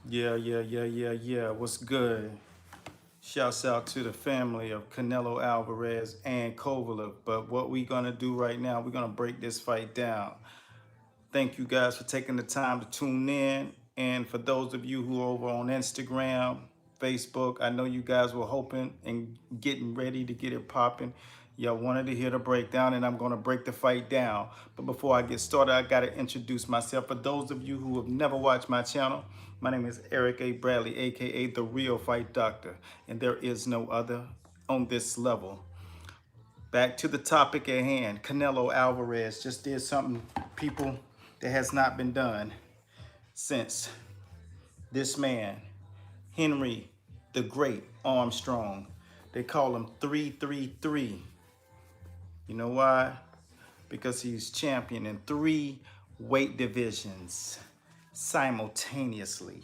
Yeah. What's good? Shouts out to the family of Canelo Alvarez and Kovalev. But what we're gonna do right now, we're gonna break this fight down. Thank you guys for taking the time to tune in. And for those of you who are over on Instagram, Facebook, I know you guys were hoping and getting ready to get it popping. Y'all wanted to hear the breakdown, and I'm going to break the fight down. But before I get started, I got to introduce myself. For those of you who have never watched my channel, my name is Eric A. Bradley, aka The Real Fight Doctor, and there is no other on this level. Back to the topic at hand. Canelo Alvarez just did something, people, that has not been done since this man, Henry the Great Armstrong. They call him 333. You know why? Because he's champion in three weight divisions simultaneously.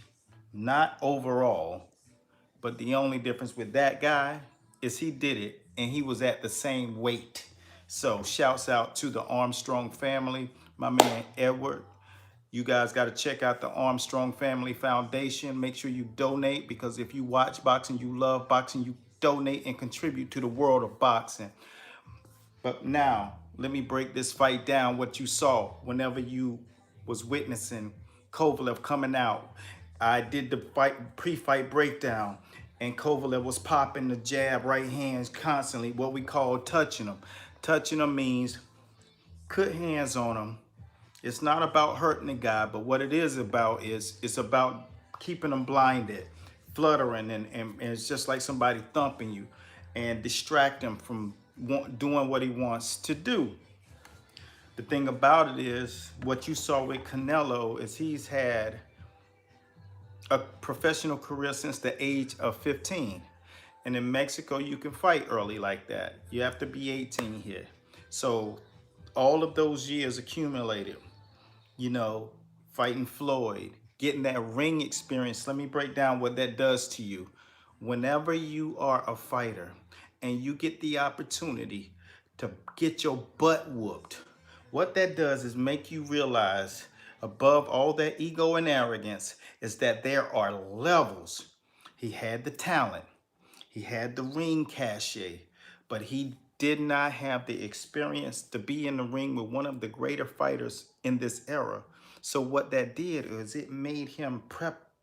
Not overall, but the only difference with that guy is he did it and he was at the same weight. So shouts out to the Armstrong family, my man Edward. You guys got to check out the Armstrong Family Foundation. Make sure you donate, because if you watch boxing, you love boxing, you donate and contribute to the world of boxing. But now, let me break this fight down. What you saw whenever you was witnessing Kovalev coming out. I did the fight pre-fight breakdown, and Kovalev was popping the jab right hands constantly, what we call touching them. Touching them means put hands on them. It's not about hurting the guy, but what it is about is it's about keeping them blinded, fluttering, and it's just like somebody thumping you and distract him from doing what he wants to do. The thing about it is, what you saw with Canelo is he's had a professional career since the age of 15. And in Mexico, you can fight early like that. You have to be 18 here. So all of those years accumulated, you know, fighting Floyd, getting that ring experience. Let me break down what that does to you. Whenever you are a fighter and you get the opportunity to get your butt whooped, what that does is make you realize, above all that ego and arrogance, is that there are levels. He had the talent, he had the ring cachet, but he did not have the experience to be in the ring with one of the greater fighters in this era. So what that did is it made him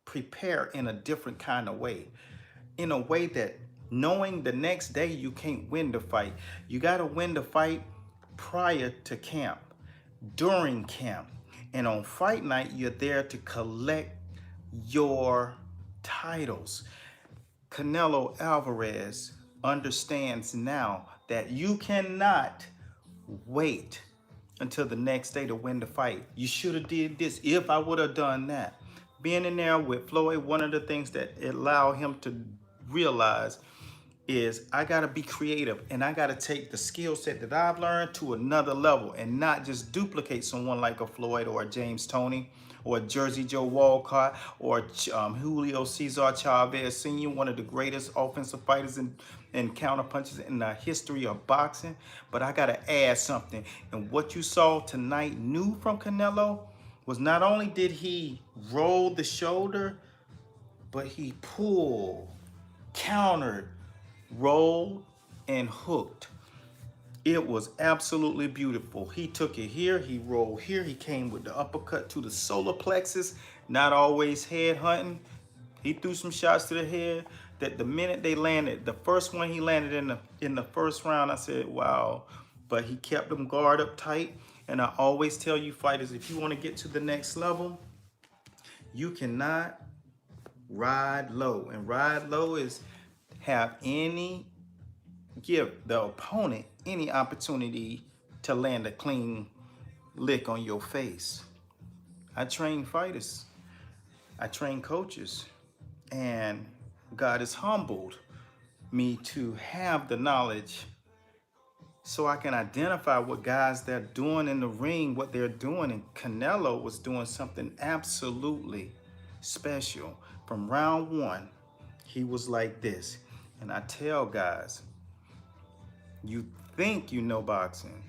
prepare in a different kind of way, in a way that knowing the next day you can't win the fight. You got to win the fight prior to camp, during camp, and on fight night you're there to collect your titles. Canelo Alvarez understands now that you cannot wait until the next day to win the fight. You should have did this. If I would have done that. Being in there with Floyd, one of the things that allowed him to realize is I got to be creative, and I got to take the skill set that I've learned to another level and not just duplicate someone like a Floyd or a James Toney or a Jersey Joe Walcott or Julio Cesar Chavez Sr., one of the greatest offensive fighters and counterpunchers in the history of boxing. But I got to add something. And what you saw tonight new from Canelo was not only did he roll the shoulder, but he pulled, countered, rolled, and hooked. It was absolutely beautiful. He took it here, he rolled here, he came with the uppercut to the solar plexus, not always head hunting. He threw some shots to the head that the minute they landed, the first one he landed in the first round, I said, wow. But he kept them guard up tight. And I always tell you fighters, if you want to get to the next level, you cannot ride low. And ride low is have any give the opponent any opportunity to land a clean lick on your face. I train fighters, I train coaches, and God has humbled me to have the knowledge so I can identify what guys they're doing in the ring, what they're doing. And Canelo was doing something absolutely special. From round one, he was like this. And I tell guys, you think you know boxing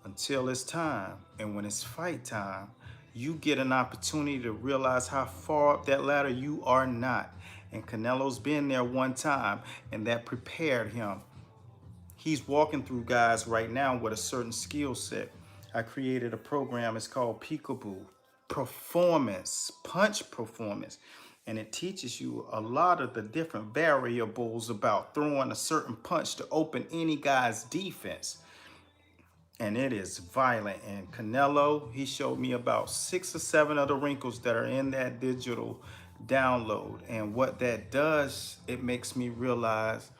until it's time. And when it's fight time, you get an opportunity to realize how far up that ladder you are not. And Canelo's been there one time, and that prepared him. He's walking through guys right now with a certain skill set. I created a program, it's called Peekaboo Performance, Punch Performance. And it teaches you a lot of the different variables about throwing a certain punch to open any guy's defense. And it is violent. And Canelo, he showed me about 6 or 7 other wrinkles that are in that digital download. And what that does, it makes me realize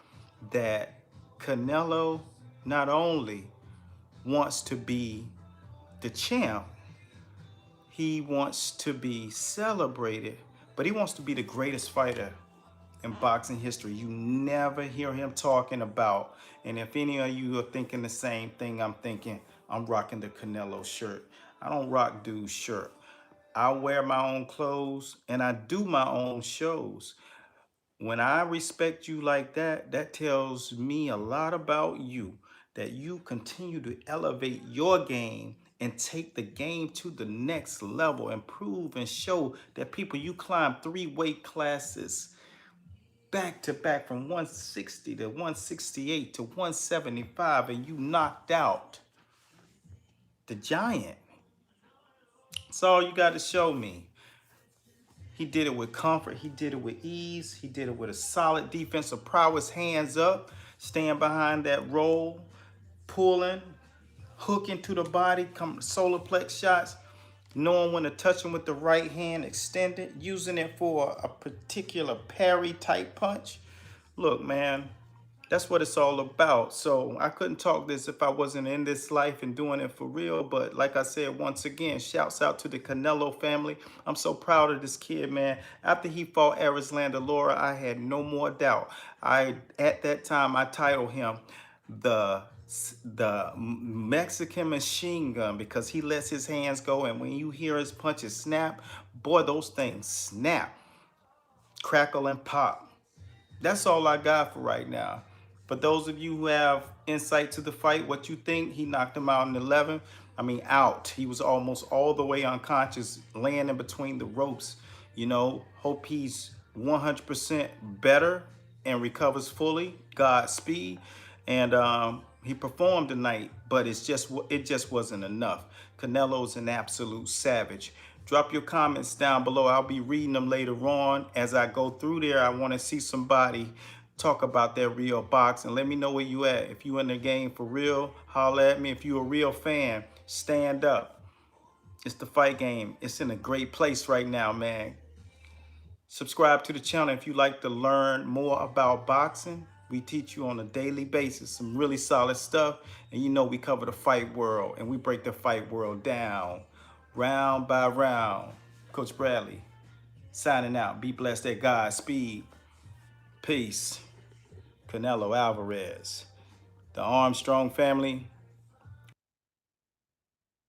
that Canelo not only wants to be the champ, he wants to be celebrated, but he wants to be the greatest fighter in boxing history. You never hear him talking about, and if any of you are thinking the same thing I'm thinking, I'm rocking the Canelo shirt. I don't rock dude's shirt. I wear my own clothes and I do my own shows. When I respect you like that, that tells me a lot about you, that you continue to elevate your game and take the game to the next level and prove and show that people, you climb 3 weight classes back to back from 160 to 168 to 175, and you knocked out the giant. That's all you got to show me. He did it with comfort. He did it with ease. He did it with a solid defensive prowess, hands up, staying behind that roll, pulling, hooking to the body, solar plex shots, knowing when to touch him with the right hand extended, using it for a particular parry type punch. Look, man, that's what it's all about. So I couldn't talk this if I wasn't in this life and doing it for real. But like I said, once again, shouts out to the Canelo family. I'm so proud of this kid, man. After he fought Arislanda Laura, I had no more doubt. At that time, I titled him the Mexican machine gun, because he lets his hands go, and when you hear his punches snap, boy, those things snap, crackle, and pop. That's all I got for right now. For those of you who have insight to the fight, what you think, he knocked him out in 11. I mean, out. He was almost all the way unconscious, laying in between the ropes. You know, hope he's 100% better and recovers fully. Godspeed. And he performed tonight, but it just wasn't enough. Canelo's an absolute savage. Drop your comments down below. I'll be reading them later on. As I go through there, I want to see somebody talk about their real boxing. Let me know where you at. If you in the game for real, holler at me. If you a real fan, stand up. It's the fight game. It's in a great place right now, man. Subscribe to the channel if you like to learn more about boxing. We teach you on a daily basis some really solid stuff. And you know we cover the fight world, and we break the fight world down round by round. Coach Bradley signing out. Be blessed at Godspeed. Peace. Canelo Alvarez. The Armstrong family